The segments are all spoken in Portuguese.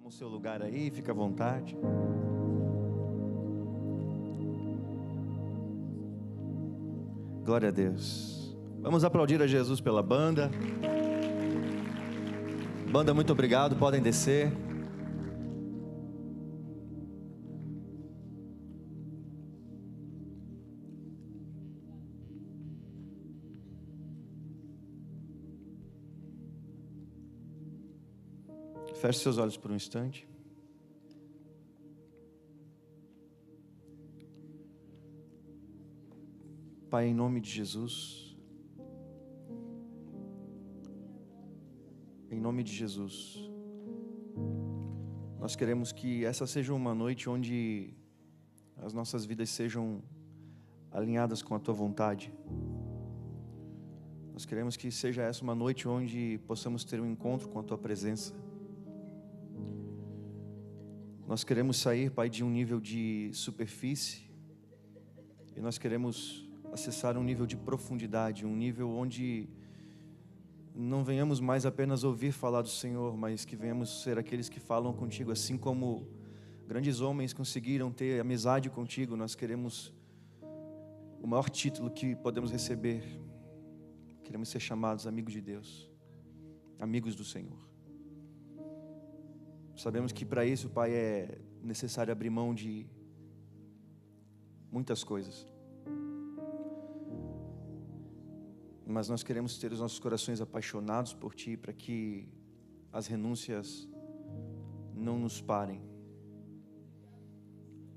Toma o seu lugar aí, fica à vontade. Glória a Deus. Vamos aplaudir a Jesus pela banda. Banda, muito obrigado, podem descer. Feche seus olhos por um instante. Pai, em nome de Jesus, em nome de Jesus, nós queremos que essa seja uma noite onde as nossas vidas sejam alinhadas com a Tua vontade. Nós queremos que seja essa uma noite onde possamos ter um encontro com a Tua presença. Nós queremos sair, Pai, de um nível de superfície e nós queremos acessar um nível de profundidade, um nível onde não venhamos mais apenas ouvir falar do Senhor, mas que venhamos ser aqueles que falam contigo, assim como grandes homens conseguiram ter amizade contigo. Nós queremos o maior título que podemos receber. Queremos ser chamados amigos de Deus, amigos do Senhor. Sabemos que para isso, Pai, é necessário abrir mão de muitas coisas. Mas nós queremos ter os nossos corações apaixonados por Ti, para que as renúncias não nos parem.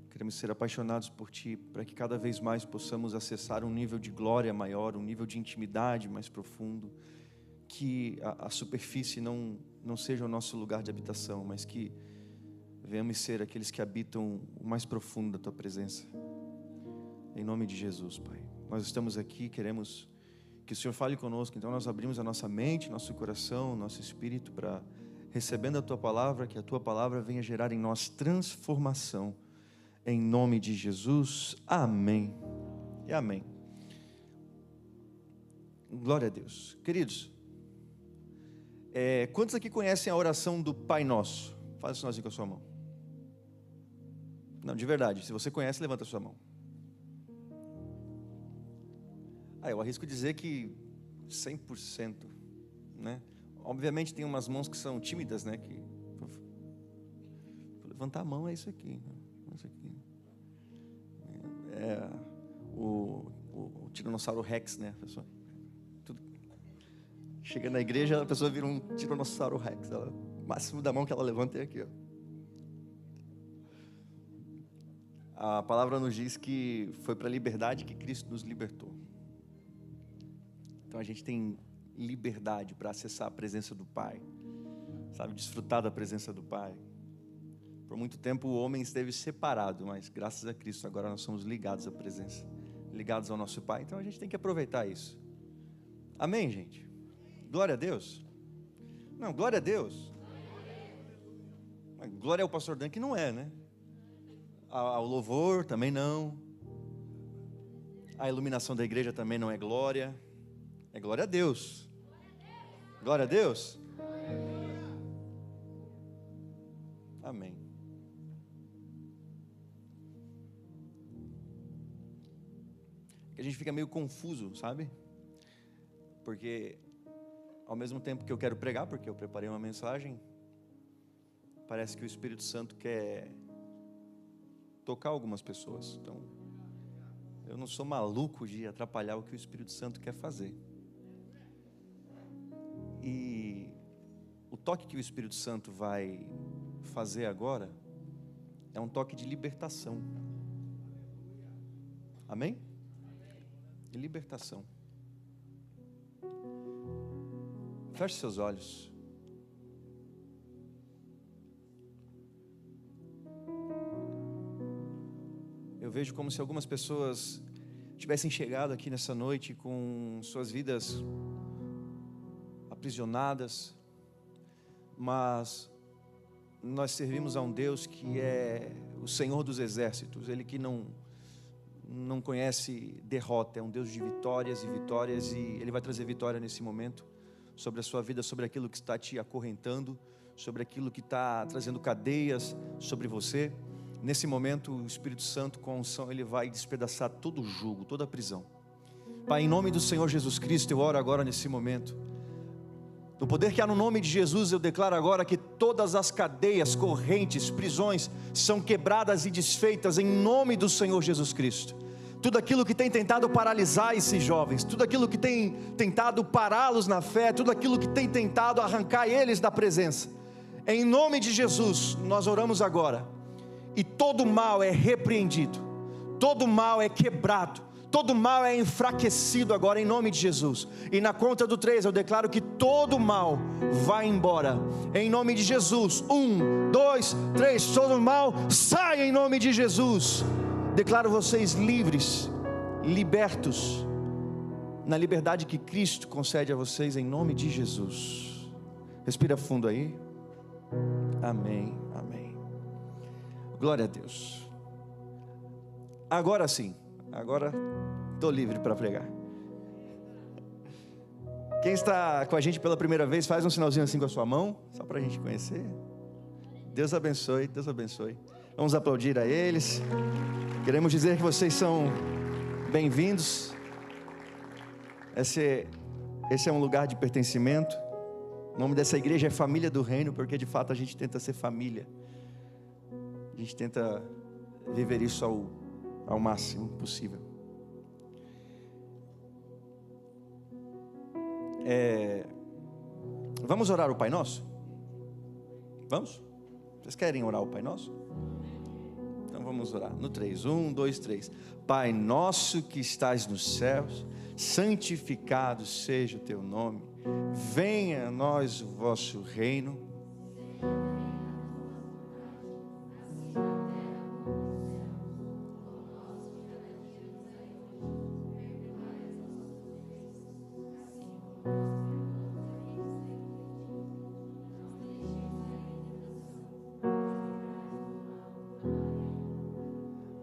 Queremos ser apaixonados por Ti, para que cada vez mais possamos acessar um nível de glória maior, um nível de intimidade mais profundo. Que a superfície não seja o nosso lugar de habitação, mas que venhamos ser aqueles que habitam o mais profundo da Tua presença. Em nome de Jesus, Pai. Nós estamos aqui, queremos que o Senhor fale conosco, então nós abrimos a nossa mente, nosso coração, nosso espírito para, recebendo a Tua palavra, que a Tua palavra venha gerar em nós transformação. Em nome de Jesus, amém e amém. Glória a Deus. Queridos, quantos aqui conhecem a oração do Pai Nosso? Faz isso assim com a sua mão. Não, de verdade, se você conhece, levanta a sua mão. Eu arrisco dizer que 100%, né? Obviamente tem umas mãos que são tímidas, né? Que levantar a mão é isso aqui, né? Isso aqui. O Tiranossauro Rex, né, pessoal? Chega na igreja, a pessoa vira um Tiranossauro Rex. O máximo da mão que ela levanta é aqui, ó. A palavra nos diz que foi para a liberdade que Cristo nos libertou. Então a gente tem liberdade para acessar a presença do Pai, sabe, desfrutar da presença do Pai. Por muito tempo o homem esteve separado, mas graças a Cristo agora nós somos ligados à presença, ligados ao nosso Pai. Então a gente tem que aproveitar isso. Amém, gente? Glória a Deus. Não, glória a Deus. Glória ao pastor Dan, que não é, né? Ao louvor também não. A iluminação da igreja também não é glória. É glória a Deus. Glória a Deus. Amém. Que a gente fica meio confuso, sabe? Porque ao mesmo tempo que eu quero pregar, porque eu preparei uma mensagem, parece que o Espírito Santo quer tocar algumas pessoas. Então, eu não sou maluco de atrapalhar o que o Espírito Santo quer fazer. E o toque que o Espírito Santo vai fazer agora é um toque de libertação. Amém? De libertação. Feche seus olhos. Eu vejo como se algumas pessoas tivessem chegado aqui nessa noite com suas vidas aprisionadas, mas nós servimos a um Deus que é o Senhor dos exércitos, Ele que não conhece derrota, é um Deus de vitórias e vitórias, e Ele vai trazer vitória nesse momento sobre a sua vida, sobre aquilo que está te acorrentando, sobre aquilo que está trazendo cadeias sobre você. Nesse momento, o Espírito Santo, com a unção, ele vai despedaçar todo o jugo, toda a prisão. Pai, em nome do Senhor Jesus Cristo, eu oro agora nesse momento. No poder que há no nome de Jesus, eu declaro agora que todas as cadeias, correntes, prisões são quebradas e desfeitas em nome do Senhor Jesus Cristo. Tudo aquilo que tem tentado paralisar esses jovens, tudo aquilo que tem tentado pará-los na fé, tudo aquilo que tem tentado arrancar eles da presença, em nome de Jesus, nós oramos agora, e todo mal é repreendido, todo mal é quebrado, todo mal é enfraquecido agora em nome de Jesus. E na conta do 3 eu declaro que todo mal vai embora em nome de Jesus. 1, 2, 3, todo mal sai em nome de Jesus. Declaro vocês livres, libertos, na liberdade que Cristo concede a vocês em nome de Jesus. Respira fundo aí. Amém, amém. Glória a Deus. Agora sim, agora estou livre para pregar. Quem está com a gente pela primeira vez, faz um sinalzinho assim com a sua mão, só para a gente conhecer. Deus abençoe, Deus abençoe. Vamos aplaudir a eles. Queremos dizer que vocês são bem-vindos. Esse é um lugar de pertencimento. O nome dessa igreja é Família do Reino, porque de fato a gente tenta ser família. A gente tenta viver isso ao máximo possível. Vamos orar o Pai Nosso? Vamos? Vocês querem orar o Pai Nosso? Então vamos orar no 3, 1, 2, 3. Pai nosso que estás nos céus, santificado seja o teu nome, venha a nós o vosso reino.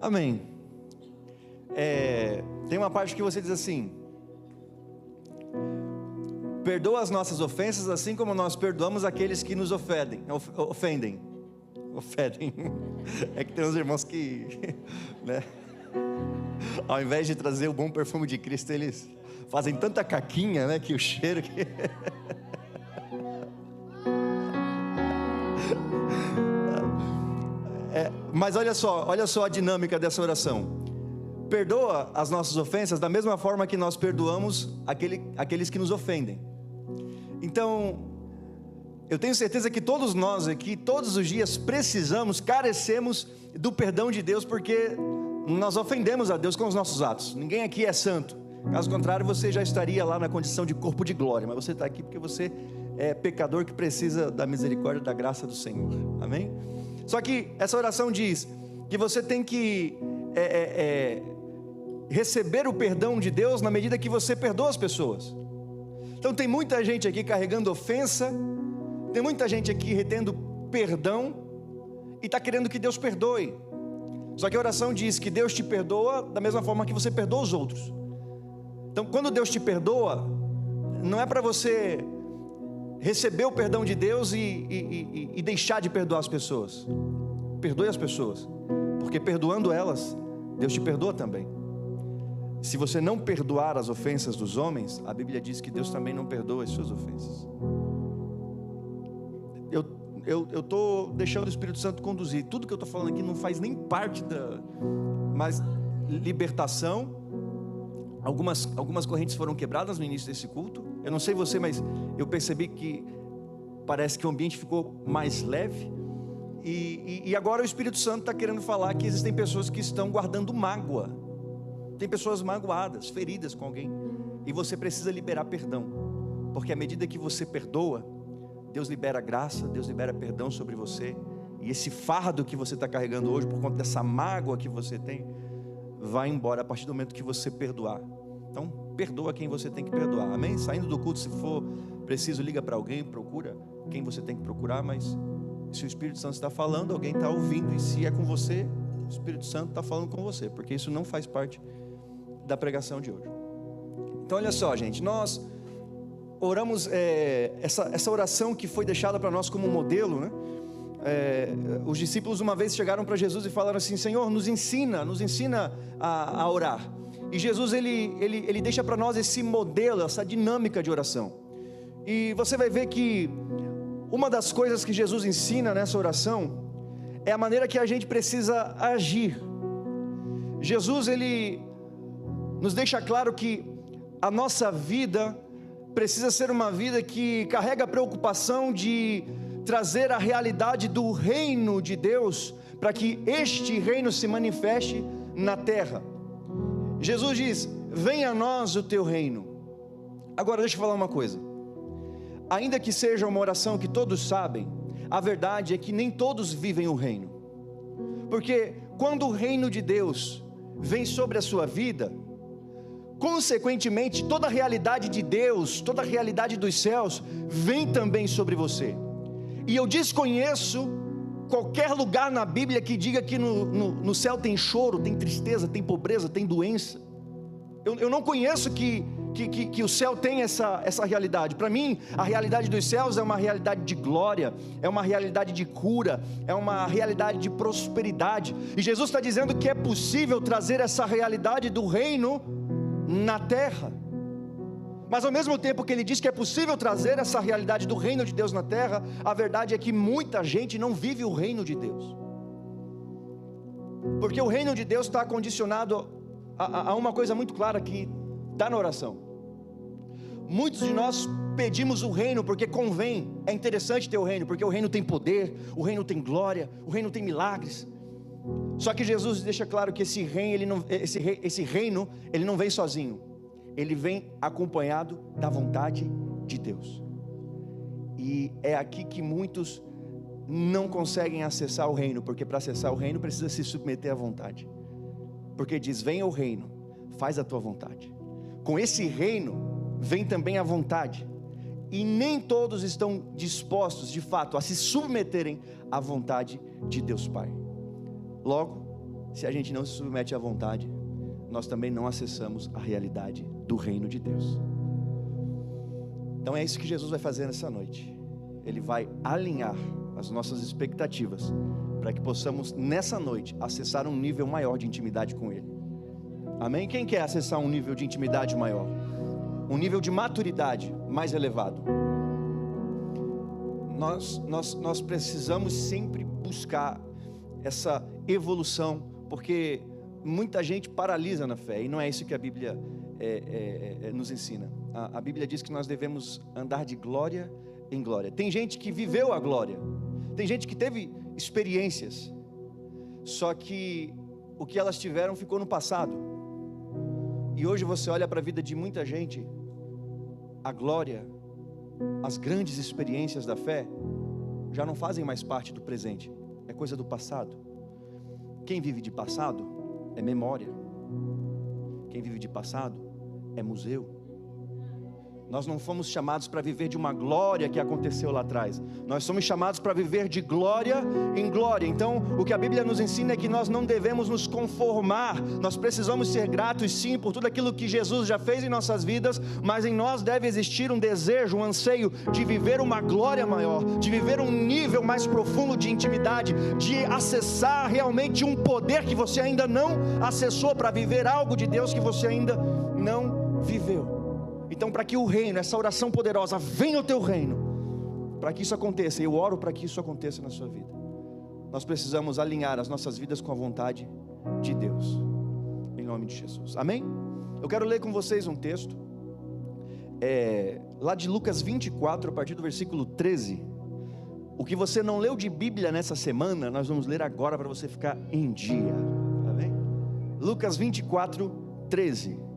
Amém. Tem uma parte que você diz assim: perdoa as nossas ofensas, assim como nós perdoamos aqueles que nos ofendem. É que tem uns irmãos que, né, ao invés de trazer o bom perfume de Cristo, eles fazem tanta caquinha, né, que o cheiro que... Mas olha só a dinâmica dessa oração. Perdoa as nossas ofensas da mesma forma que nós perdoamos aqueles que nos ofendem. Então, eu tenho certeza que todos nós aqui, todos os dias precisamos, carecemos do perdão de Deus, porque nós ofendemos a Deus com os nossos atos. Ninguém aqui é santo. Caso contrário, você já estaria lá na condição de corpo de glória. Mas você está aqui porque você é pecador que precisa da misericórdia e da graça do Senhor. Amém? Só que essa oração diz que você tem que receber o perdão de Deus na medida que você perdoa as pessoas. Então tem muita gente aqui carregando ofensa, tem muita gente aqui retendo perdão e está querendo que Deus perdoe. Só que a oração diz que Deus te perdoa da mesma forma que você perdoa os outros. Então quando Deus te perdoa, não é para você receber o perdão de Deus e deixar de perdoar as pessoas. Perdoe as pessoas, porque perdoando elas, Deus te perdoa também. Se você não perdoar as ofensas dos homens, a Bíblia diz que Deus também não perdoa as suas ofensas. Eu estou deixando o Espírito Santo conduzir. Tudo que eu estou falando aqui não faz nem parte mas libertação. Algumas correntes foram quebradas no início desse culto. Eu não sei você, mas eu percebi que parece que o ambiente ficou mais leve. E agora o Espírito Santo está querendo falar que existem pessoas que estão guardando mágoa. Tem pessoas magoadas, feridas com alguém, e você precisa liberar perdão, porque à medida que você perdoa, Deus libera graça, Deus libera perdão sobre você. E esse fardo que você está carregando hoje, por conta dessa mágoa que você tem, vai embora a partir do momento que você perdoar. Então perdoa quem você tem que perdoar, amém? Saindo do culto, se for preciso, liga para alguém, procura quem você tem que procurar. Mas se o Espírito Santo está falando, alguém está ouvindo, e se é com você, o Espírito Santo está falando com você, porque isso não faz parte da pregação de hoje. Então olha só, gente, nós oramos essa oração que foi deixada para nós como modelo, né? Os discípulos uma vez chegaram para Jesus e falaram assim: Senhor, nos ensina a orar. E Jesus ele deixa para nós esse modelo, essa dinâmica de oração. E você vai ver que uma das coisas que Jesus ensina nessa oração é a maneira que a gente precisa agir. Jesus ele nos deixa claro que a nossa vida precisa ser uma vida que carrega a preocupação de trazer a realidade do reino de Deus, para que este reino se manifeste na terra. Jesus diz: venha a nós o teu reino. Agora deixa eu falar uma coisa, ainda que seja uma oração que todos sabem, a verdade é que nem todos vivem o reino, porque quando o reino de Deus vem sobre a sua vida, consequentemente toda a realidade de Deus, toda a realidade dos céus vem também sobre você. E eu desconheço qualquer lugar na Bíblia que diga que no céu tem choro, tem tristeza, tem pobreza, tem doença. Eu não conheço que o céu tem essa realidade. Para mim, a realidade dos céus é uma realidade de glória, é uma realidade de cura, é uma realidade de prosperidade. E Jesus está dizendo que é possível trazer essa realidade do reino na terra. Mas ao mesmo tempo que ele diz que é possível trazer essa realidade do reino de Deus na terra, a verdade é que muita gente não vive o reino de Deus, porque o reino de Deus está condicionado a uma coisa muito clara que está na oração. Muitos de nós pedimos o reino porque convém, é interessante ter o reino, porque o reino tem poder, o reino tem glória, o reino tem milagres. Só que Jesus deixa claro que esse reino ele não vem sozinho, ele vem acompanhado da vontade de Deus. E é aqui que muitos não conseguem acessar o reino, porque para acessar o reino precisa se submeter à vontade, porque diz: venha o reino, faz a tua vontade. Com esse reino vem também a vontade, e nem todos estão dispostos de fato a se submeterem à vontade de Deus Pai. Logo, se a gente não se submete à vontade, nós também não acessamos a realidade do reino de Deus. Então é isso que Jesus vai fazer nessa noite. Ele vai alinhar as nossas expectativas, para que possamos nessa noite acessar um nível maior de intimidade com Ele. Amém? Quem quer acessar um nível de intimidade maior? Um nível de maturidade mais elevado? Nós precisamos sempre buscar essa evolução, porque muita gente paralisa na fé, e não é isso que a Bíblia nos ensina. A Bíblia diz que nós devemos andar de glória em glória. Tem gente que viveu a glória, tem gente que teve experiências, só que o que elas tiveram ficou no passado. E hoje você olha para a vida de muita gente, a glória, as grandes experiências da fé já não fazem mais parte do presente, é coisa do passado. Quem vive de passado é memória, quem vive de passado é museu. Nós não fomos chamados para viver de uma glória que aconteceu lá atrás, nós somos chamados para viver de glória em glória. Então o que a Bíblia nos ensina é que nós não devemos nos conformar, nós precisamos ser gratos sim por tudo aquilo que Jesus já fez em nossas vidas, mas em nós deve existir um desejo, um anseio de viver uma glória maior, de viver um nível mais profundo de intimidade, de acessar realmente um poder que você ainda não acessou, para viver algo de Deus que você ainda não viveu. Então, para que o reino, essa oração poderosa, venha o teu reino, para que isso aconteça, eu oro para que isso aconteça na sua vida, nós precisamos alinhar as nossas vidas com a vontade de Deus, em nome de Jesus, amém? Eu quero ler com vocês um texto, lá de Lucas 24, a partir do versículo 13, o que você não leu de Bíblia nessa semana, nós vamos ler agora para você ficar em dia, tá bem? Lucas 24, 13.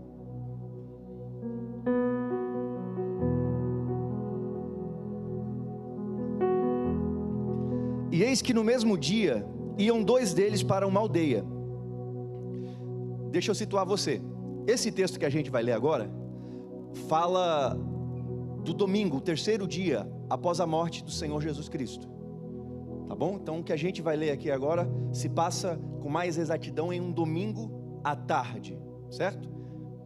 E eis que no mesmo dia, iam dois deles para uma aldeia. Deixa eu situar você. Esse texto que a gente vai ler agora, fala do domingo, o terceiro dia, após a morte do Senhor Jesus Cristo. Tá bom? Então o que a gente vai ler aqui agora, se passa com mais exatidão em um domingo à tarde, certo?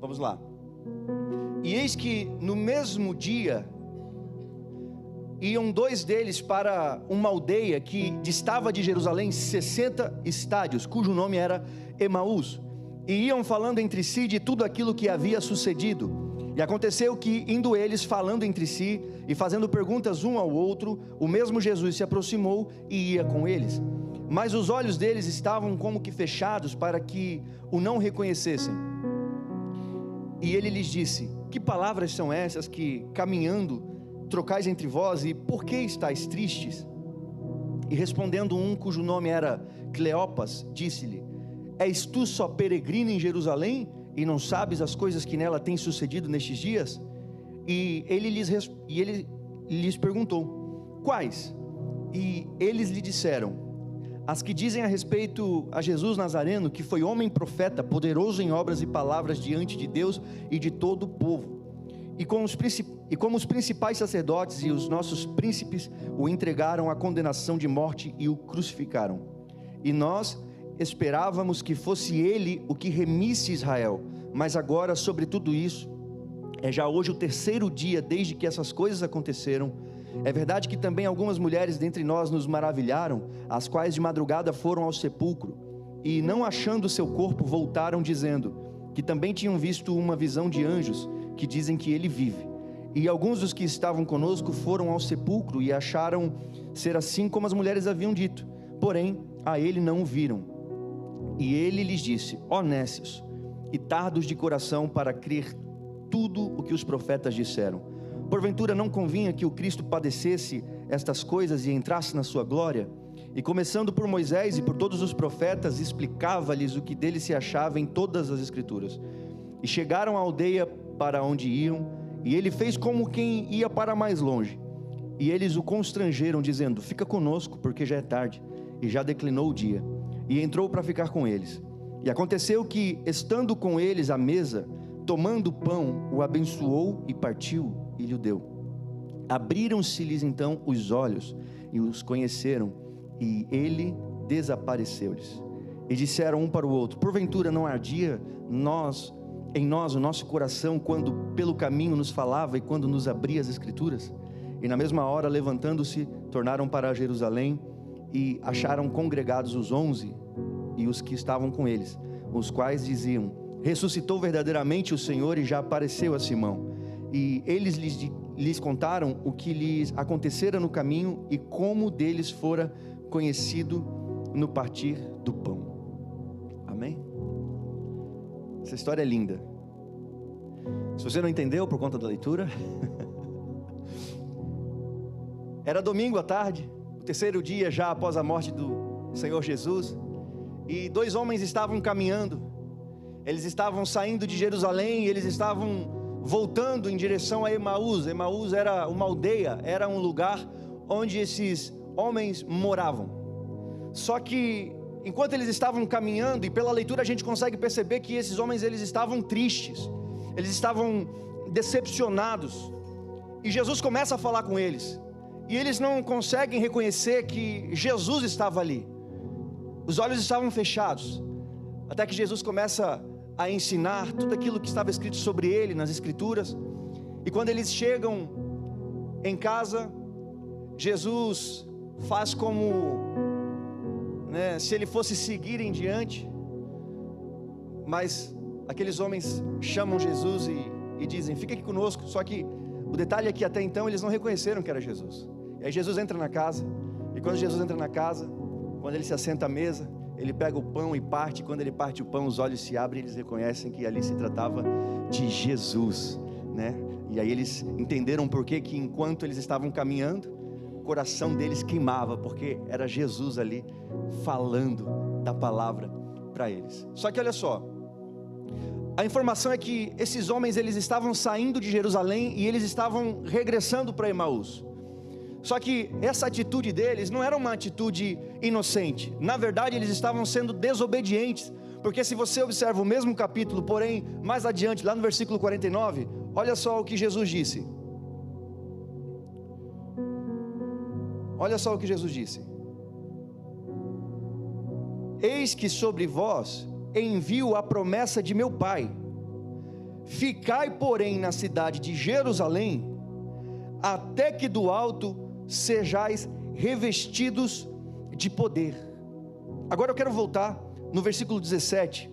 Vamos lá. E eis que no mesmo dia iam 2 deles para uma aldeia que distava de Jerusalém 60 estádios, cujo nome era Emaús, e iam falando entre si de tudo aquilo que havia sucedido. E aconteceu que, indo eles falando entre si e fazendo perguntas um ao outro, o mesmo Jesus se aproximou e ia com eles. Mas os olhos deles estavam como que fechados para que o não reconhecessem. E ele lhes disse: que palavras são essas que, caminhando, trocais entre vós, e por que estáis tristes? E respondendo um cujo nome era Cleopas, disse-lhe: és tu só peregrino em Jerusalém, e não sabes as coisas que nela têm sucedido nestes dias? E ele lhes perguntou: quais? E eles lhe disseram: as que dizem a respeito a Jesus Nazareno, que foi homem profeta, poderoso em obras e palavras diante de Deus e de todo o povo. E como os principais sacerdotes e os nossos príncipes o entregaram à condenação de morte e o crucificaram. E nós esperávamos que fosse ele o que remisse Israel, mas agora sobre tudo isso, é já hoje o 3º dia desde que essas coisas aconteceram. É verdade que também algumas mulheres dentre nós nos maravilharam, as quais de madrugada foram ao sepulcro, e não achando seu corpo voltaram dizendo, que também tinham visto uma visão de anjos, que dizem que ele vive. E alguns dos que estavam conosco foram ao sepulcro e acharam ser assim como as mulheres haviam dito, porém a ele não o viram. E ele lhes disse: ó nécios e tardos de coração para crer tudo o que os profetas disseram. Porventura não convinha que o Cristo padecesse estas coisas e entrasse na sua glória? E começando por Moisés e por todos os profetas, explicava-lhes o que dele se achava em todas as escrituras. E chegaram à aldeia para onde iam, e ele fez como quem ia para mais longe. E eles o constrangeram, dizendo: fica conosco, porque já é tarde, e já declinou o dia. E entrou para ficar com eles. E aconteceu que, estando com eles à mesa, tomando o pão, o abençoou e partiu e lhe deu. Abriram-se-lhes então os olhos e os conheceram, e ele desapareceu-lhes. E disseram um para o outro: porventura não ardia em nós o nosso coração quando pelo caminho nos falava e quando nos abria as escrituras? E na mesma hora, levantando-se, tornaram para Jerusalém e acharam congregados os 11 e os que estavam com eles, os quais diziam: ressuscitou verdadeiramente o Senhor e já apareceu a Simão. E eles lhes contaram o que lhes acontecera no caminho e como deles fora conhecido no partir do pão. Amém? Essa história é linda. Se você não entendeu por conta da leitura, era domingo à tarde, o 3º dia já após a morte do Senhor Jesus, e 2 homens estavam caminhando. Eles estavam saindo de Jerusalém e eles estavam voltando em direção a Emaús. Emaús era uma aldeia, era um lugar onde esses homens moravam. Só que enquanto eles estavam caminhando, e pela leitura a gente consegue perceber que esses homens eles estavam tristes, eles estavam decepcionados. E Jesus começa a falar com eles, e eles não conseguem reconhecer que Jesus estava ali. Os olhos estavam fechados, até que Jesus começa a ensinar tudo aquilo que estava escrito sobre ele nas escrituras. E quando eles chegam em casa, Jesus faz como, se ele fosse seguir em diante, mas aqueles homens chamam Jesus e dizem: fica aqui conosco. Só que o detalhe é que até então eles não reconheceram que era Jesus. E aí Jesus entra na casa, e quando Jesus entra na casa, quando ele se assenta à mesa, ele pega o pão e parte. Quando ele parte o pão, os olhos se abrem e eles reconhecem que ali se tratava de Jesus, E aí eles entenderam por que enquanto eles estavam caminhando, o coração deles queimava, porque era Jesus ali falando da palavra para eles. Só que olha só, a informação é que esses homens eles estavam saindo de Jerusalém e eles estavam regressando para Emaús. Só que essa atitude deles não era uma atitude inocente. Na verdade, eles estavam sendo desobedientes. Porque se você observa o mesmo capítulo, porém, mais adiante, lá no versículo 49, olha só o que Jesus disse. Olha só o que Jesus disse: eis que sobre vós envio a promessa de meu Pai. Ficai, porém, na cidade de Jerusalém, até que do alto sejais revestidos de poder. Agora eu quero voltar no versículo 17,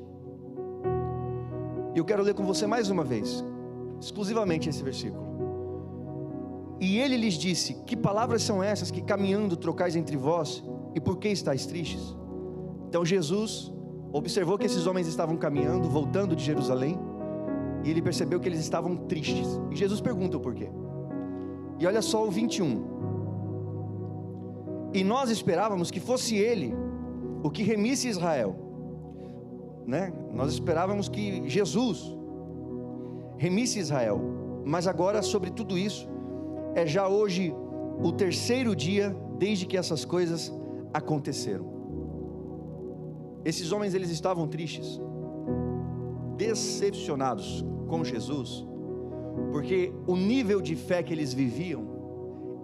e eu quero ler com você mais uma vez, exclusivamente esse versículo. E ele lhes disse: que palavras são essas que caminhando trocais entre vós, e por que estáis tristes? Então Jesus observou que esses homens estavam caminhando, voltando de Jerusalém, e ele percebeu que eles estavam tristes, e Jesus pergunta o porquê. E olha só o 21: e nós esperávamos que fosse ele o que remisse Israel, né? Nós esperávamos que Jesus remisse Israel, mas agora sobre tudo isso, é já hoje o terceiro dia desde que essas coisas aconteceram. Esses homens, eles estavam tristes, decepcionados com Jesus, porque o nível de fé que eles viviam,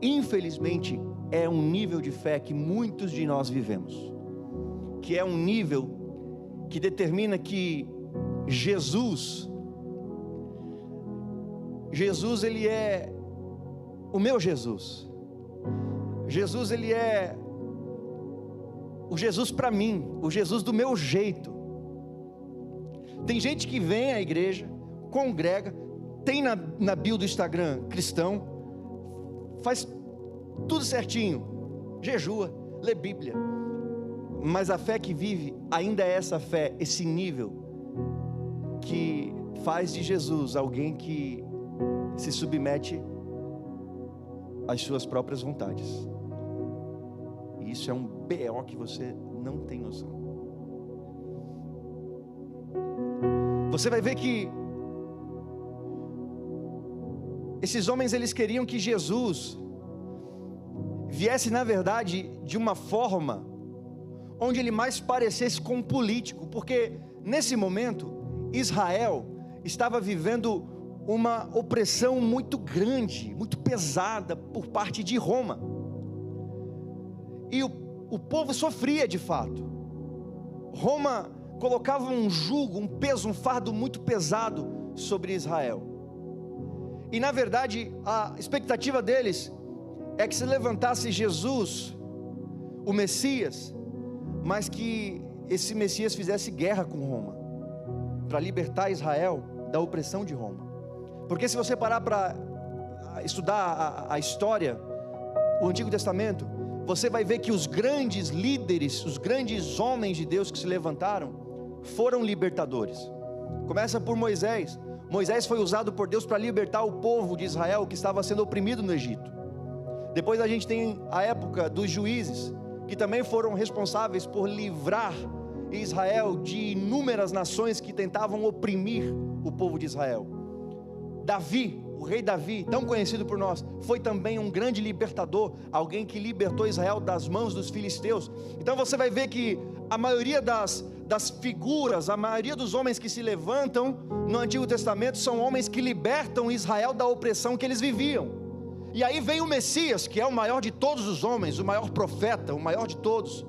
infelizmente, é um nível de fé que muitos de nós vivemos, que é um nível que determina que Jesus ele é o meu Jesus. Jesus, ele é o Jesus para mim, o Jesus do meu jeito. Tem gente que vem à igreja, congrega, tem na bio do Instagram cristão, faz tudo certinho, jejua, lê Bíblia, mas a fé que vive ainda é essa fé, esse nível que faz de Jesus alguém que se submete às suas próprias vontades. E isso é um BO que você não tem noção. Você vai ver que esses homens, eles queriam que Jesus viesse, na verdade, de uma forma onde ele mais parecesse com um político, porque nesse momento Israel estava vivendo uma opressão muito grande, muito pesada por parte de Roma, e o povo sofria de fato. Roma colocava um jugo, um peso, um fardo muito pesado sobre Israel, e na verdade a expectativa deles é que se levantasse Jesus, o Messias, mas que esse Messias fizesse guerra com Roma, para libertar Israel da opressão de Roma. Porque se você parar para estudar a história, o Antigo Testamento, você vai ver que os grandes líderes, os grandes homens de Deus que se levantaram, foram libertadores. Começa por Moisés. Moisés foi usado por Deus para libertar o povo de Israel que estava sendo oprimido no Egito. Depois a gente tem a época dos juízes, que também foram responsáveis por livrar Israel de inúmeras nações que tentavam oprimir o povo de Israel. Davi, o rei Davi, tão conhecido por nós, foi também um grande libertador, alguém que libertou Israel das mãos dos filisteus. Então você vai ver que a maioria das figuras, a maioria dos homens que se levantam no Antigo Testamento são homens que libertam Israel da opressão que eles viviam. E aí vem o Messias, que é o maior de todos os homens, o maior profeta, o maior de todos.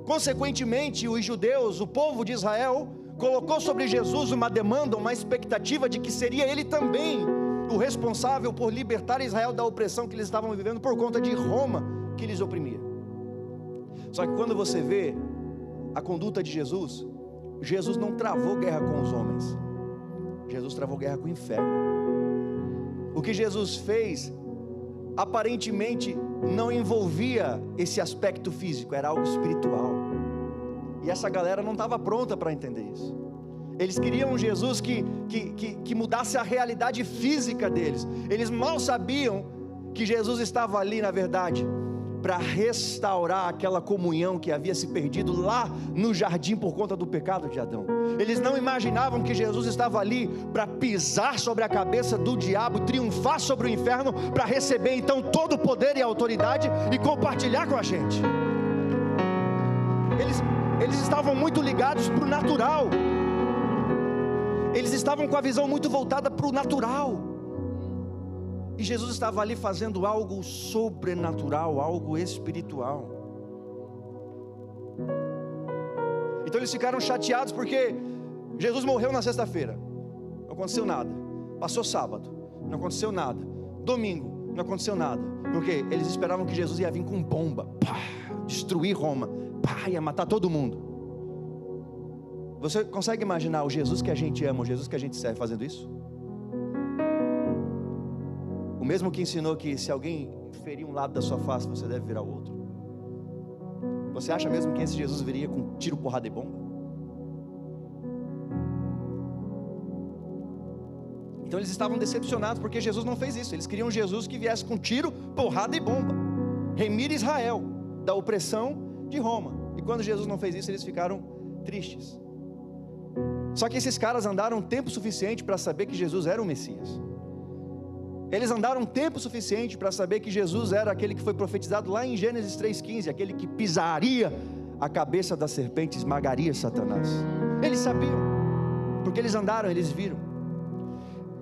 Consequentemente, os judeus, o povo de Israel, colocou sobre Jesus uma demanda, uma expectativa de que seria ele também o responsável por libertar Israel da opressão que eles estavam vivendo por conta de Roma, que lhes oprimia. Só que quando você vê a conduta de Jesus, Jesus não travou guerra com os homens, Jesus travou guerra com o inferno. O que Jesus fez, aparentemente, não envolvia esse aspecto físico, era algo espiritual. E essa galera não estava pronta para entender isso. Eles queriam um Jesus que mudasse a realidade física deles. Eles mal sabiam que Jesus estava ali, na verdade, para restaurar aquela comunhão que havia se perdido lá no jardim por conta do pecado de Adão. Eles não imaginavam que Jesus estava ali para pisar sobre a cabeça do diabo, triunfar sobre o inferno, para receber então todo o poder e a autoridade e compartilhar com a gente. Eles estavam muito ligados para o natural, eles estavam com a visão muito voltada para o natural, e Jesus estava ali fazendo algo sobrenatural, algo espiritual. Então eles ficaram chateados porque Jesus morreu na sexta-feira. não aconteceu nada. Passou sábado, não aconteceu nada. Domingo, não aconteceu nada. Porque eles esperavam que Jesus ia vir com bomba, pá, destruir Roma, pá, ia matar todo mundo. Você consegue imaginar o Jesus que a gente ama, o Jesus que a gente serve fazendo isso? O mesmo que ensinou que se alguém ferir um lado da sua face, você deve virar o outro. Você acha mesmo que esse Jesus viria com tiro, porrada e bomba? Então eles estavam decepcionados porque Jesus não fez isso. Eles queriam Jesus que viesse com tiro, porrada e bomba, remir Israel da opressão de Roma. E quando Jesus não fez isso, eles ficaram tristes. Só que esses caras andaram tempo suficiente para saber que Jesus era o Messias. Eles andaram tempo suficiente para saber que Jesus era aquele que foi profetizado lá em Gênesis 3,15, aquele que pisaria a cabeça da serpente, esmagaria Satanás. Eles sabiam, porque eles andaram, eles viram.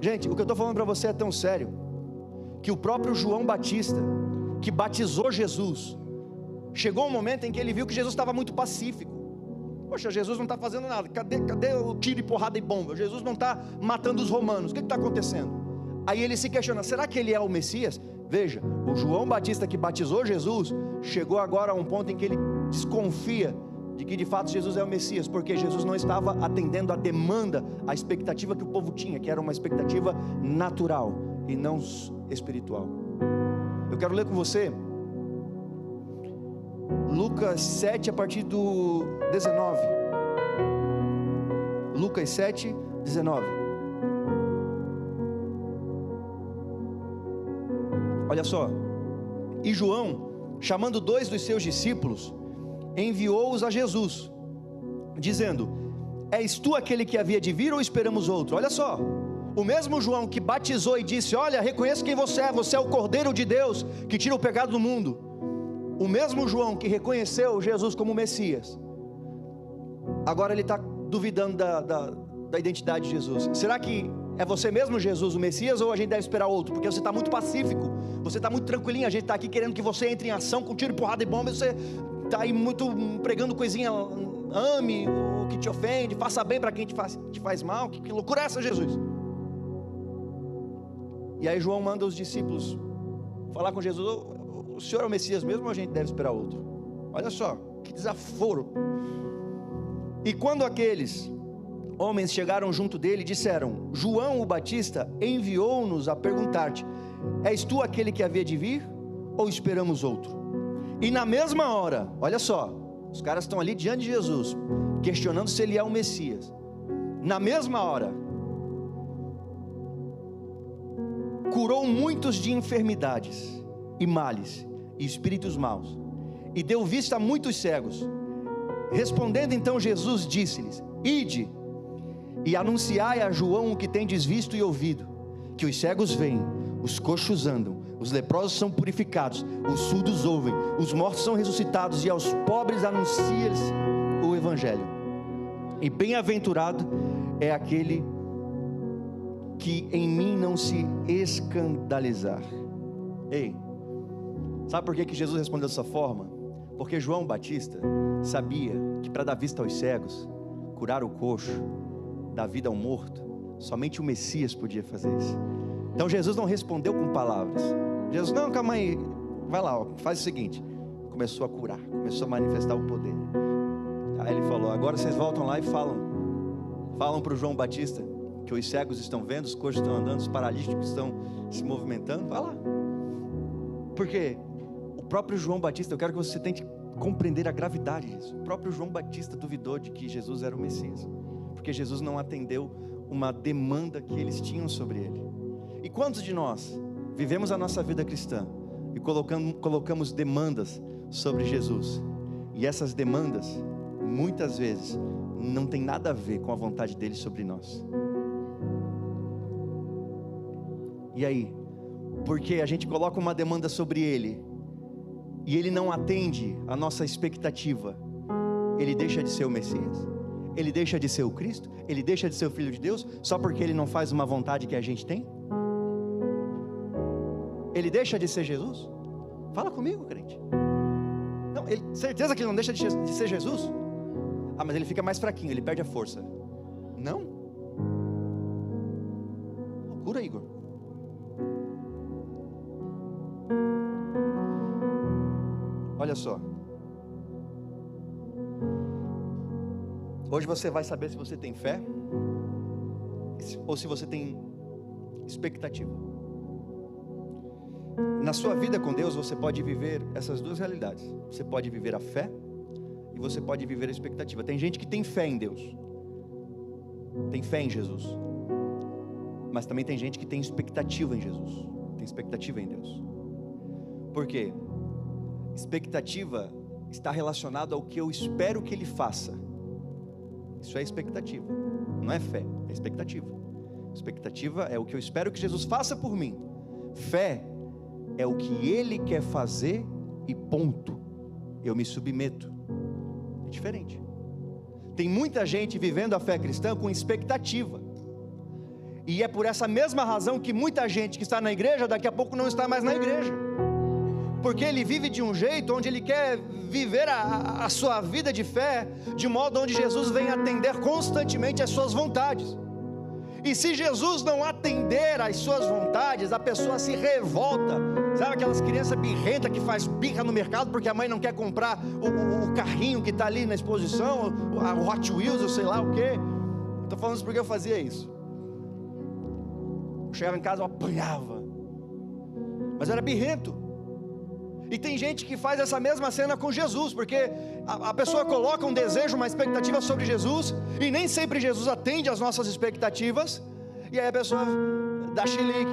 Gente, o que eu estou falando para você é tão sério, que o próprio João Batista, que batizou Jesus, chegou um momento em que ele viu que Jesus estava muito pacífico. Poxa, Jesus não está fazendo nada, cadê o tiro e porrada e bomba? Jesus não está matando os romanos, o que está acontecendo? Aí ele se questiona, será que ele é o Messias? Veja, o João Batista que batizou Jesus, chegou agora a um ponto em que ele desconfia de que de fato Jesus é o Messias, porque Jesus não estava atendendo a demanda, a expectativa que o povo tinha, que era uma expectativa natural e não espiritual. Eu quero ler com você Lucas 7 a partir do 19. Lucas 7, 19. Olha só, e João, chamando 2 dos seus discípulos, enviou-os a Jesus, dizendo, és tu aquele que havia de vir ou esperamos outro? Olha só, o mesmo João que batizou e disse, olha, reconheço quem você é o Cordeiro de Deus, que tira o pecado do mundo. O mesmo João que reconheceu Jesus como Messias, agora ele está duvidando da identidade de Jesus. Será que é você mesmo, Jesus, o Messias, ou a gente deve esperar outro? Porque você está muito pacífico, você está muito tranquilinho, a gente está aqui querendo que você entre em ação com tiro, porrada e bomba, e você está aí muito pregando coisinha, ame o que te ofende, faça bem para quem te faz mal, que loucura é essa, Jesus? E aí João manda os discípulos falar com Jesus, o senhor é o Messias mesmo, ou a gente deve esperar outro? Olha só, que desaforo. E quando aqueles homens chegaram junto dele, disseram, João o Batista enviou-nos a perguntar-te, és tu aquele que havia de vir, ou esperamos outro? E na mesma hora, olha só, os caras estão ali diante de Jesus, questionando se ele é o Messias. Na mesma hora, curou muitos de enfermidades e males, e espíritos maus, e deu vista a muitos cegos. Respondendo então Jesus, disse-lhes, ide, e anunciai a João o que tendes visto e ouvido, que os cegos veem, os coxos andam, os leprosos são purificados, os surdos ouvem, os mortos são ressuscitados, e aos pobres anuncia-se o Evangelho. E bem-aventurado é aquele que em mim não se escandalizar. Ei, sabe por que Jesus respondeu dessa forma? Porque João Batista sabia que para dar vista aos cegos, curar o coxo, dar vida ao morto, somente o Messias podia fazer isso. Então Jesus não respondeu com palavras. Jesus, não, calma aí, vai lá, faz o seguinte. Começou a curar, começou a manifestar o poder. Aí ele falou, agora vocês voltam lá e falam para o João Batista, que os cegos estão vendo, os coxos estão andando, os paralíticos estão se movimentando, vai lá. Porque o próprio João Batista, eu quero que você tente compreender a gravidade disso. O próprio João Batista duvidou de que Jesus era o Messias, porque Jesus não atendeu uma demanda que eles tinham sobre ele. E quantos de nós vivemos a nossa vida cristã e colocamos demandas sobre Jesus, e essas demandas muitas vezes não tem nada a ver com a vontade dele sobre nós? E aí, porque a gente coloca uma demanda sobre ele e ele não atende a nossa expectativa, ele deixa de ser o Messias? Ele deixa de ser o Cristo? Ele deixa de ser o Filho de Deus só porque ele não faz uma vontade que a gente tem? Ele deixa de ser Jesus? Fala comigo, crente. Não, certeza que ele não deixa de ser Jesus? Ah, mas ele fica mais fraquinho, ele perde a força. Não. Cura, Igor. Olha só. Hoje você vai saber se você tem fé ou se você tem expectativa. Na sua vida com Deus você pode viver essas duas realidades. Você pode viver a fé e você pode viver a expectativa. Tem gente que tem fé em Deus, tem fé em Jesus, mas também tem gente que tem expectativa em Jesus, tem expectativa em Deus. Por quê? Expectativa está relacionado ao que eu espero que Ele faça. Isso é expectativa, não é fé, é expectativa. Expectativa é o que eu espero que Jesus faça por mim. Fé é o que Ele quer fazer e ponto. Eu me submeto. É diferente. Tem muita gente vivendo a fé cristã com expectativa. E é por essa mesma razão que muita gente que está na igreja, daqui a pouco não está mais na igreja. Porque ele vive de um jeito onde ele quer viver a sua vida de fé, de modo onde Jesus vem atender constantemente as suas vontades. E se Jesus não atender às suas vontades, a pessoa se revolta. Sabe aquelas crianças birrentas que faz birra no mercado porque a mãe não quer comprar o carrinho que está ali na exposição, o Hot Wheels, ou sei lá o que. Estou falando isso porque eu fazia isso. Eu chegava em casa, eu apanhava, mas era birrento. E tem gente que faz essa mesma cena com Jesus, porque a pessoa coloca um desejo, uma expectativa sobre Jesus, e nem sempre Jesus atende às nossas expectativas, e aí a pessoa dá chilique,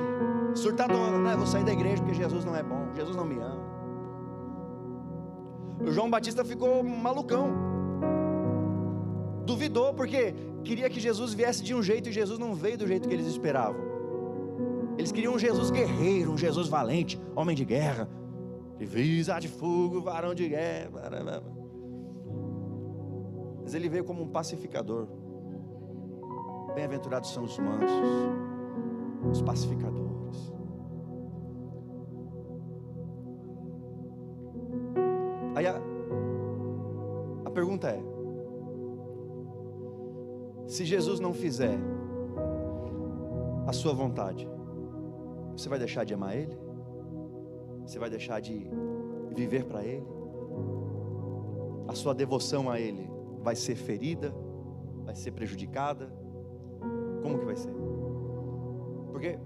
surtadona, né? Vou sair da igreja porque Jesus não é bom, Jesus não me ama. O João Batista ficou malucão, duvidou, porque queria que Jesus viesse de um jeito, e Jesus não veio do jeito que eles esperavam. Eles queriam um Jesus guerreiro, um Jesus valente, homem de guerra, divisa de fogo, varão de guerra. Mas ele veio como um pacificador. Bem-aventurados são os mansos, os pacificadores. Aí a pergunta é: se Jesus não fizer a sua vontade, você vai deixar de amar Ele? Você vai deixar de viver para Ele? A sua devoção a Ele vai ser ferida? Vai ser prejudicada? Como que vai ser? Porque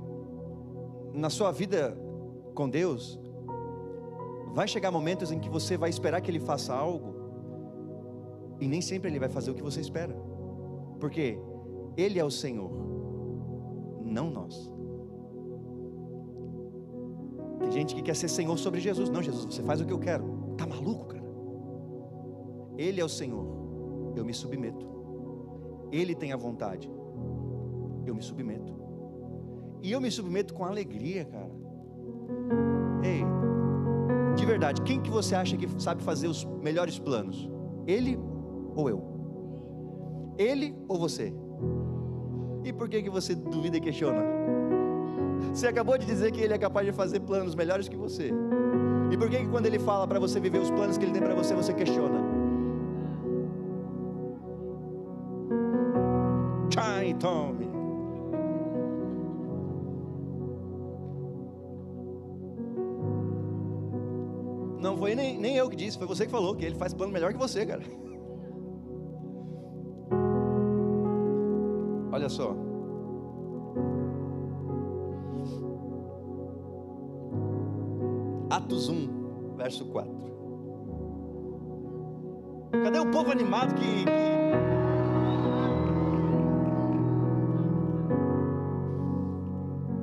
na sua vida com Deus, vai chegar momentos em que você vai esperar que Ele faça algo, e nem sempre Ele vai fazer o que você espera, porque Ele é o Senhor, não nós. Tem gente que quer ser Senhor sobre Jesus. Não, Jesus, você faz o que eu quero. Tá maluco, cara? Ele é o Senhor, eu me submeto. Ele tem a vontade, eu me submeto. E eu me submeto com alegria, cara. Ei, de verdade, quem que você acha que sabe fazer os melhores planos? Ele ou eu? Ele ou você? E por que você duvida e questiona? Você acabou de dizer que Ele é capaz de fazer planos melhores que você. E por que quando Ele fala para você viver os planos que Ele tem para você, você questiona? Tchai, tome. Não foi nem eu que disse, foi você que falou que Ele faz plano melhor que você, cara. Olha só. Atos 1, verso 4. Cadê o povo animado que...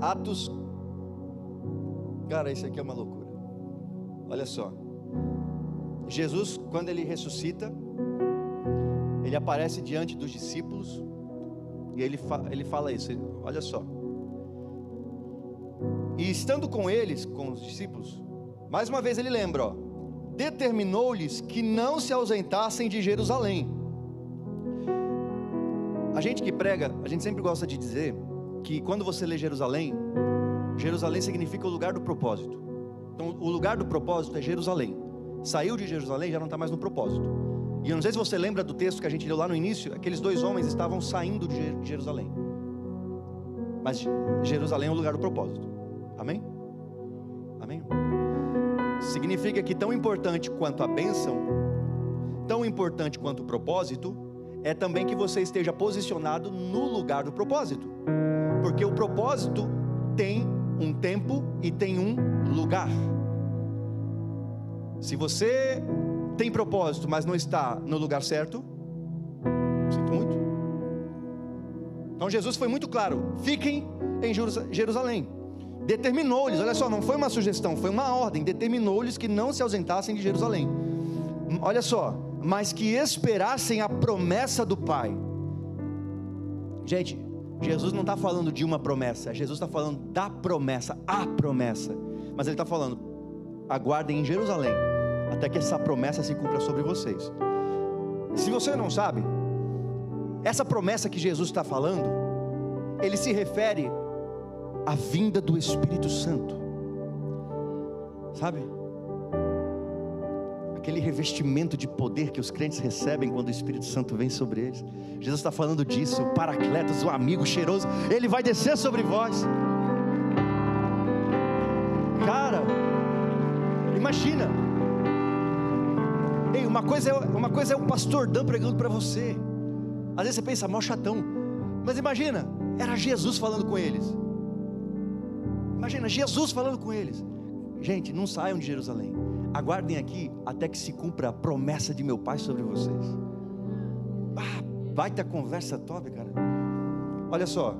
Atos... Cara, isso aqui é uma loucura. Olha só. Jesus, quando Ele ressuscita, Ele aparece diante dos discípulos, e Ele fala isso, olha só. E estando com eles, com os discípulos, mais uma vez Ele lembra, ó, determinou-lhes que não se ausentassem de Jerusalém. A gente que prega, a gente sempre gosta de dizer que quando você lê Jerusalém, Jerusalém significa o lugar do propósito. Então o lugar do propósito é Jerusalém. Saiu de Jerusalém, já não está mais no propósito. E eu não sei se você lembra do texto que a gente leu lá no início. Aqueles dois homens estavam saindo de Jerusalém. Mas Jerusalém é o lugar do propósito. Amém? Amém? Significa que tão importante quanto a bênção, tão importante quanto o propósito, é também que você esteja posicionado no lugar do propósito. Porque o propósito tem um tempo e tem um lugar. Se você tem propósito, mas não está no lugar certo, sinto muito. Então Jesus foi muito claro: fiquem em Jerusalém. Determinou-lhes, olha só, não foi uma sugestão, foi uma ordem. Determinou-lhes que não se ausentassem de Jerusalém. Olha só, mas que esperassem a promessa do Pai. Gente, Jesus não está falando de uma promessa, Jesus está falando da promessa, a promessa. Mas Ele está falando: aguardem em Jerusalém, até que essa promessa se cumpra sobre vocês. Se você não sabe, essa promessa que Jesus está falando, Ele se refere à vinda do Espírito Santo. Sabe? Aquele revestimento de poder que os crentes recebem quando o Espírito Santo vem sobre eles. Jesus está falando disso. O Paracletos, o amigo cheiroso, Ele vai descer sobre vós. Cara, imagina. Ei, uma coisa é o pastor Dan pregando para você. Às vezes você pensa, mó chatão. Mas imagina, era Jesus falando com eles. Imagina, Jesus falando com eles. Gente, não saiam de Jerusalém. Aguardem aqui até que se cumpra a promessa de meu Pai sobre vocês. Vai ter conversa top, cara. Olha só.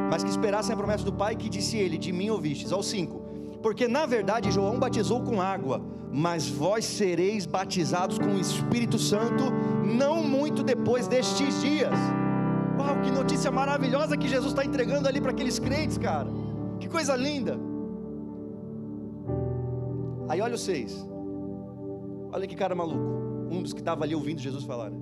Mas que esperassem a promessa do Pai, que disse Ele: de mim ouvistes. Ao 5. Porque na verdade João batizou com água, mas vós sereis batizados com o Espírito Santo não muito depois destes dias. Uau, que notícia maravilhosa que Jesus está entregando ali para aqueles crentes, cara. Que coisa linda. Aí olha o 6. Olha que cara maluco. Um dos que estava ali ouvindo Jesus falar, né?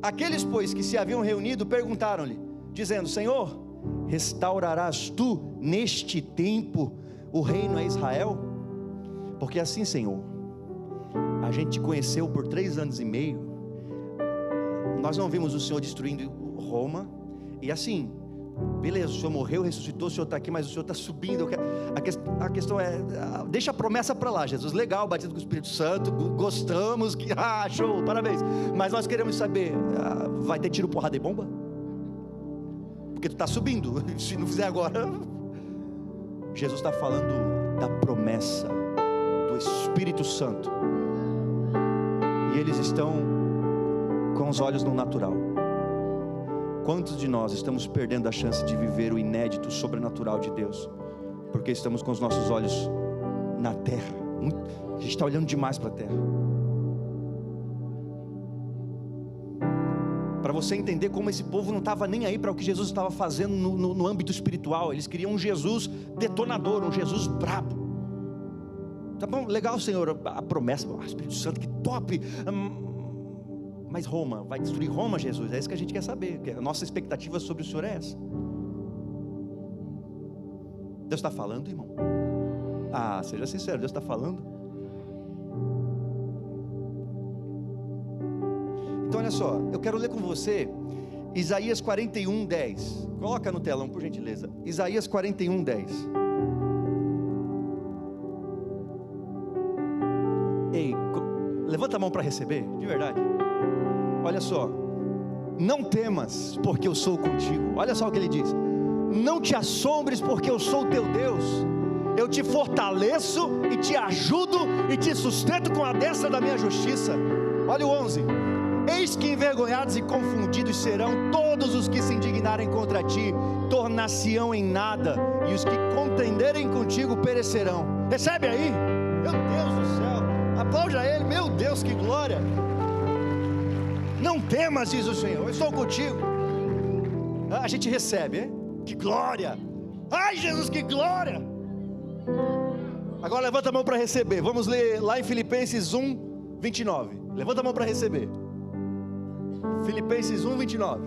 Aqueles, pois, que se haviam reunido, perguntaram-lhe, dizendo: Senhor, restaurarás tu neste tempo o reino a Israel? Porque assim, Senhor, a gente te conheceu por 3 anos e meio, nós não vimos o Senhor destruindo Roma, e assim, beleza, o Senhor morreu, ressuscitou, o Senhor está aqui, mas o Senhor está subindo. A questão é, deixa a promessa para lá, Jesus. Legal, batismo com o Espírito Santo, gostamos, show, parabéns. Mas nós queremos saber, vai ter tiro, porrada e bomba? Porque tu está subindo, se não fizer agora. Jesus está falando da promessa do Espírito Santo, e eles estão com os olhos no natural. Quantos de nós estamos perdendo a chance de viver o inédito, o sobrenatural de Deus, porque estamos com os nossos olhos na terra? A gente está olhando demais para a terra. Para você entender como esse povo não estava nem aí para o que Jesus estava fazendo no âmbito espiritual. Eles queriam um Jesus detonador, um Jesus brabo. Tá bom, legal, Senhor, a promessa, Espírito Santo, que top. Mas Roma, vai destruir Roma, Jesus? É isso que a gente quer saber. A nossa expectativa sobre o Senhor é essa. Deus está falando, irmão? Seja sincero, Deus está falando? Então olha só, eu quero ler com você Isaías 41:10. Coloca no telão, por gentileza. Isaías 41:10. Ei, levanta a mão para receber, de verdade. Olha só: não temas, porque eu sou contigo. Olha só o que ele diz: não te assombres, porque eu sou o teu Deus. Eu te fortaleço e te ajudo e te sustento com a destra da minha justiça. Olha o 11: eis que envergonhados e confundidos serão todos os que se indignarem contra ti, tornar-se-ão em nada, e os que contenderem contigo perecerão. Recebe aí? Meu Deus do céu, aplaude a Ele. Meu Deus, que glória! Não temas, diz o Senhor, eu estou contigo. A gente recebe, hein? Que glória! Ai, Jesus, que glória! Agora levanta a mão para receber. Vamos ler lá em Filipenses 1:29. Levanta a mão para receber. Filipenses 1:29.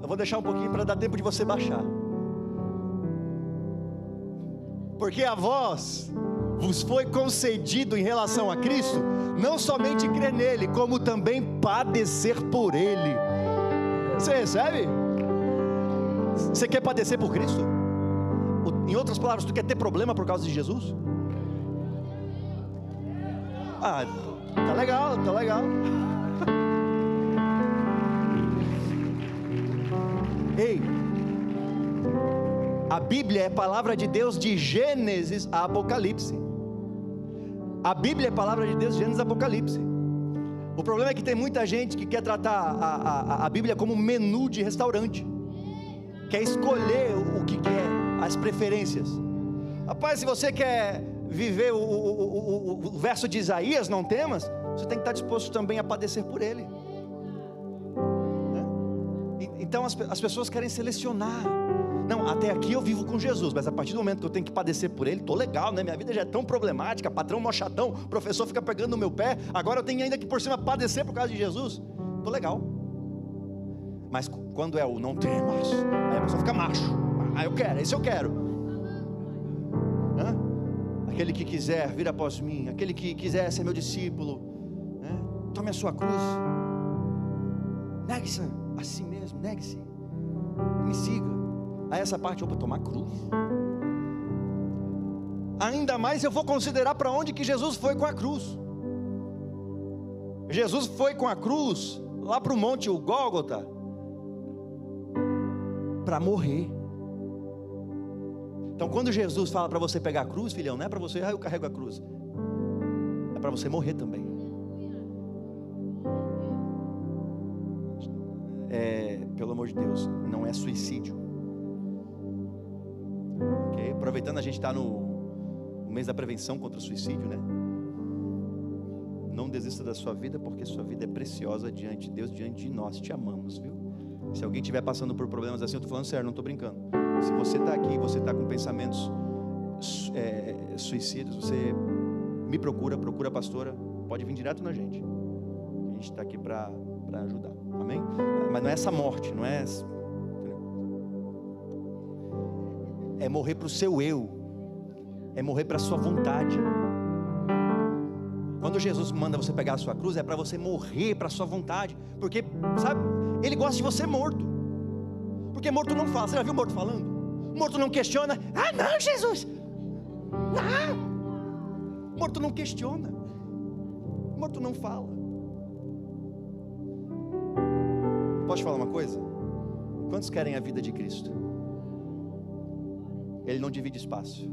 Eu vou deixar um pouquinho para dar tempo de você baixar. Porque a vós vos foi concedido em relação a Cristo, não somente crer nele, como também padecer por ele. Você recebe? Você quer padecer por Cristo? Em outras palavras, tu quer ter problema por causa de Jesus? Ah, tá legal, tá legal. Ei, a Bíblia é palavra de Deus de Gênesis a Apocalipse. A Bíblia é palavra de Deus de Gênesis a Apocalipse. O problema é que tem muita gente que quer tratar a Bíblia como um menu de restaurante, quer escolher o que quer, as preferências. Rapaz, se você quer viver o verso de Isaías, não temas, você tem que estar disposto também a padecer por ele, né? Então as pessoas querem selecionar. Não, até aqui eu vivo com Jesus, mas a partir do momento que eu tenho que padecer por ele, estou legal, né? Minha vida já é tão problemática, patrão mó chatão, professor fica pegando no meu pé, agora eu tenho ainda que por cima padecer por causa de Jesus, estou legal. Mas quando é o não temas, aí a pessoa fica macho. Eu quero, esse eu quero. Hã? Aquele que quiser vir após mim, aquele que quiser ser meu discípulo, né? Tome a sua cruz, negue-se a si mesmo, negue-se, me siga. Aí essa parte, eu vou tomar cruz. Ainda mais eu vou considerar para onde que Jesus foi com a cruz. Jesus foi com a cruz lá para o monte, o Gólgota, para morrer. Então quando Jesus fala para você pegar a cruz, filhão, não é para você, eu carrego a cruz, é para você morrer também. Pelo amor de Deus, não é suicídio. Okay? Aproveitando, a gente está no mês da prevenção contra o suicídio, né? Não desista da sua vida, porque sua vida é preciosa diante de Deus, diante de nós. Te amamos, viu? Se alguém estiver passando por problemas assim, eu estou falando sério, não estou brincando. Se você está aqui, você está com pensamentos suicidas, você me procura a pastora, pode vir direto na gente. A gente está aqui para ajudar, amém? Mas não é essa morte, não é... É morrer para o seu eu, é morrer para a sua vontade. Quando Jesus manda você pegar a sua cruz, é para você morrer para a sua vontade, porque, sabe, Ele gosta de você morto, porque morto não fala. Você já viu morto falando? Morto não questiona. Ah não, Jesus, não. Morto não questiona, morto não fala. Posso te falar uma coisa? Quantos querem a vida de Cristo? Ele não divide espaço.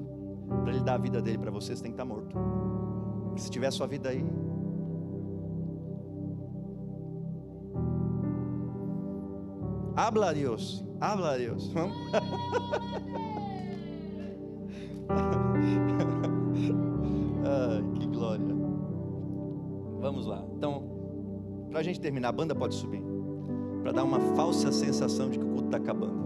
Para Ele dar a vida dele para você, você tem que estar morto. Porque se tiver a sua vida aí, habla a Deus, habla a Deus. Vamos? Que glória. Vamos lá. Então, para a gente terminar, a banda pode subir, para dar uma falsa sensação de que o culto está acabando.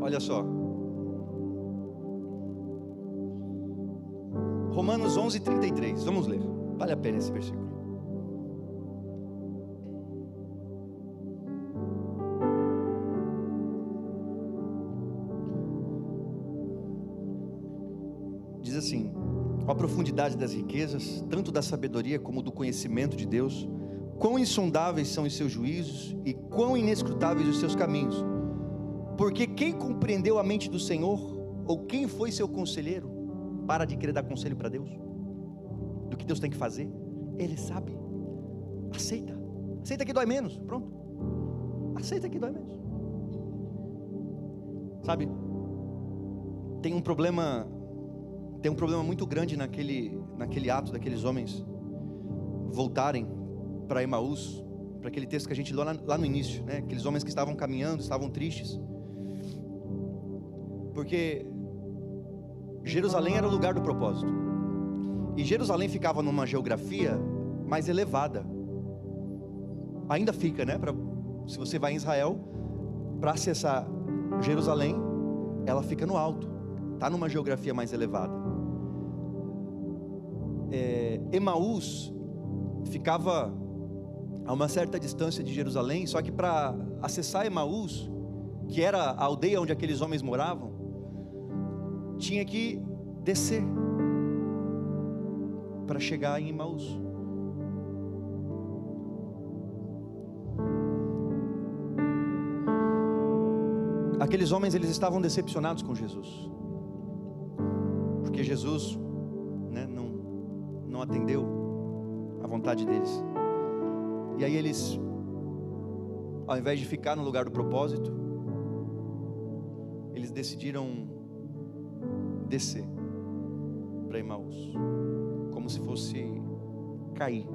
Olha só, Romanos 11:33, vamos ler, vale a pena esse versículo. Diz assim: a profundidade das riquezas, tanto da sabedoria como do conhecimento de Deus, quão insondáveis são os seus juízos e quão inescrutáveis os seus caminhos. Porque quem compreendeu a mente do Senhor, ou quem foi seu conselheiro? Para de querer dar conselho para Deus, do que Deus tem que fazer. Ele sabe. Aceita que dói menos, pronto. Aceita que dói menos. Sabe, tem um problema muito grande naquele ato daqueles homens voltarem para Emaús, para aquele texto que a gente leu lá no início, né? Aqueles homens que estavam caminhando, estavam tristes, porque Jerusalém era o lugar do propósito, e Jerusalém ficava numa geografia mais elevada, ainda fica, né? Se você vai em Israel, para acessar Jerusalém, ela fica no alto, está numa geografia mais elevada. Emaús ficava a uma certa distância de Jerusalém, só que para acessar Emaús, que era a aldeia onde aqueles homens moravam, tinha que descer para chegar em Emaús. Aqueles homens, eles estavam decepcionados com Jesus, porque Jesus, né, não atendeu a vontade deles. E aí eles, ao invés de ficar no lugar do propósito, eles decidiram descer para Emaús, como se fosse cair.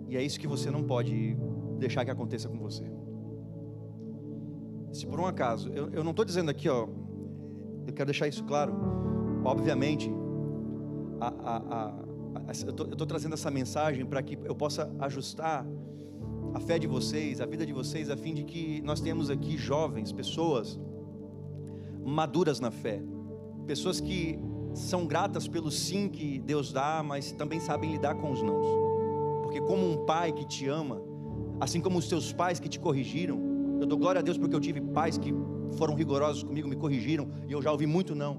E é isso que você não pode deixar que aconteça com você. Se por um acaso, eu não estou dizendo aqui, ó, eu quero deixar isso claro, obviamente, eu estou trazendo essa mensagem para que eu possa ajustar a fé de vocês, a vida de vocês, a fim de que nós tenhamos aqui jovens, pessoas maduras na fé, pessoas que são gratas pelo sim que Deus dá, mas também sabem lidar com os nãos, porque como um pai que te ama, assim como os teus pais que te corrigiram, eu dou glória a Deus porque eu tive pais que foram rigorosos comigo, me corrigiram, e eu já ouvi muito não.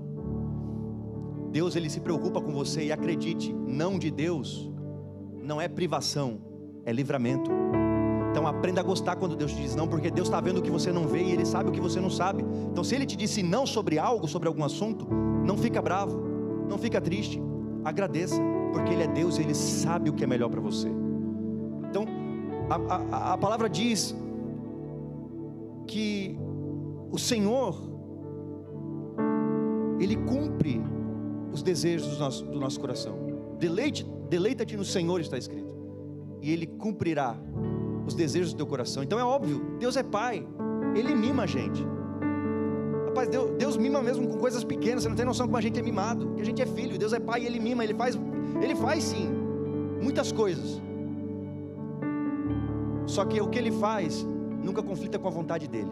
Deus, Ele se preocupa com você, e acredite, não de Deus não é privação, é livramento. Então aprenda a gostar quando Deus te diz não, porque Deus está vendo o que você não vê e Ele sabe o que você não sabe. Então se Ele te disse não sobre algo, sobre algum assunto, não fica bravo, não fica triste, agradeça, porque Ele é Deus e Ele sabe o que é melhor para você. Então a palavra diz que o Senhor, Ele cumpre os desejos do nosso coração. Deleita-te no Senhor, está escrito, e Ele cumprirá os desejos do teu coração. Então é óbvio, Deus é Pai, Ele mima a gente. Rapaz, Deus mima mesmo com coisas pequenas. Você não tem noção como a gente é mimado, que a gente é filho. Deus é Pai e Ele mima, Ele faz sim muitas coisas, só que o que Ele faz nunca conflita com a vontade dEle.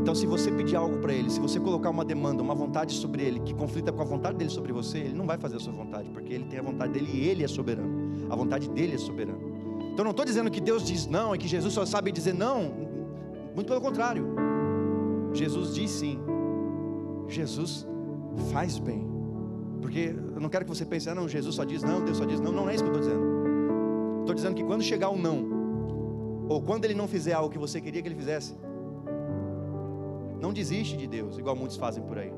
Então se você pedir algo para Ele, se você colocar uma demanda, uma vontade sobre Ele, que conflita com a vontade dEle sobre você, Ele não vai fazer a sua vontade, porque Ele tem a vontade dEle e Ele é soberano, a vontade dEle é soberana. Então não estou dizendo que Deus diz não, e que Jesus só sabe dizer não, muito pelo contrário, Jesus diz sim, Jesus faz bem, porque eu não quero que você pense, não, Jesus só diz não, Deus só diz não, não é isso que eu estou dizendo. Estou dizendo que quando chegar um não, ou quando Ele não fizer algo que você queria que Ele fizesse, não desiste de Deus, igual muitos fazem por aí.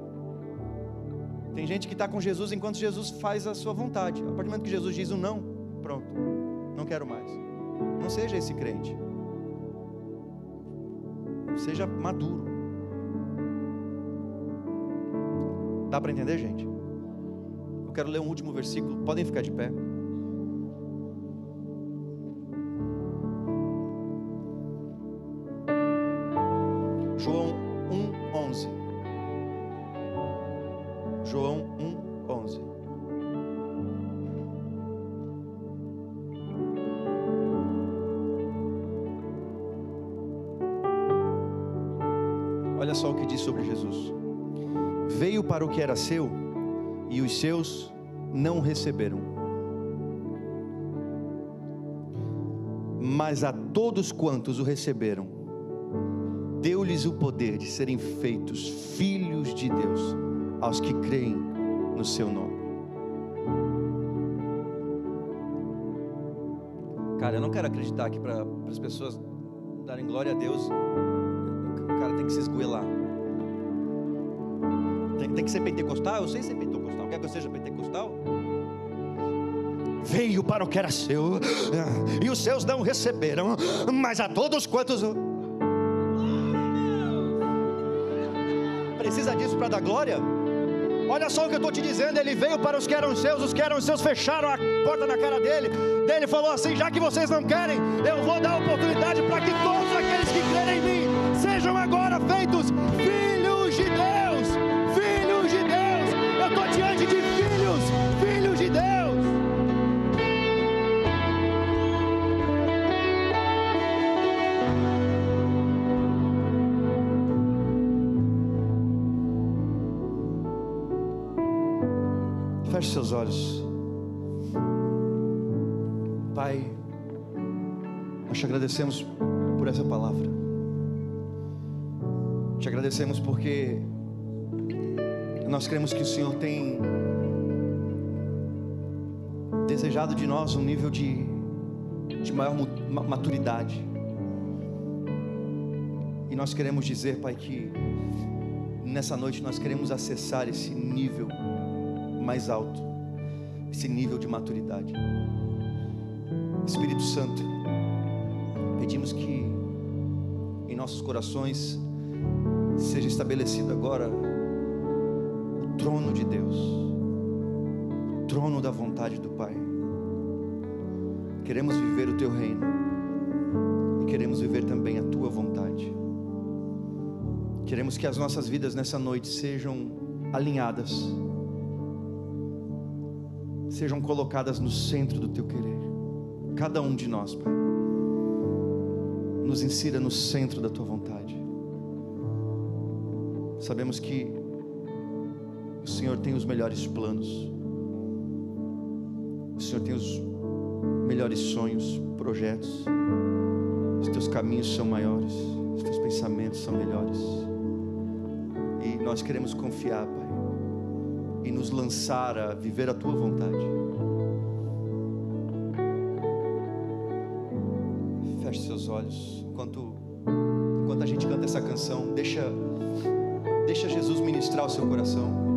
Tem gente que está com Jesus enquanto Jesus faz a sua vontade. A partir do momento que Jesus diz um não, pronto, não quero mais. Não seja esse crente. Seja maduro. Dá para entender, gente? Eu quero ler um último versículo. Podem ficar de pé. João 1:11. João 1:11. Olha só o que diz sobre Jesus. Veio para o que era seu, e os seus não receberam. Mas a todos quantos o receberam, deu-lhes o poder de serem feitos filhos de Deus, aos que creem no seu nome. Cara, eu não quero acreditar que para as pessoas darem glória a Deus, o cara tem que se esgoelar. Tem que ser pentecostal. Eu sei ser pentecostal. Quer que eu seja pentecostal? Veio para o que era seu, e os seus não receberam, mas a todos quantos... Precisa disso para dar glória? Olha só o que eu estou te dizendo. Ele veio para os que eram seus fecharam a porta na cara dele. Ele falou assim: já que vocês não querem, eu vou dar oportunidade para que todos aqueles que crerem em mim sejam agora feitos filhos de Deus. Filhos de Deus. Eu estou diante de filhos de Deus. Feche seus olhos. Pai, nós te agradecemos por essa palavra. Te agradecemos porque nós cremos que o Senhor tem desejado de nós um nível de maior maturidade. E nós queremos dizer, Pai, que nessa noite nós queremos acessar esse nível mais alto, esse nível de maturidade. Espírito Santo, pedimos que em nossos corações seja estabelecido agora o trono de Deus, o trono da vontade do Pai. Queremos viver o Teu reino e queremos viver também a Tua vontade. Queremos que as nossas vidas nessa noite sejam alinhadas, sejam colocadas no centro do Teu querer. Cada um de nós, Pai, nos insira no centro da Tua vontade. Sabemos que o Senhor tem os melhores planos, o Senhor tem os melhores sonhos, projetos. Os Teus caminhos são maiores, os Teus pensamentos são melhores, e nós queremos confiar, Pai, e nos lançar a viver a Tua vontade. Feche seus olhos enquanto a gente canta essa canção. Deixa Jesus ministrar o seu coração.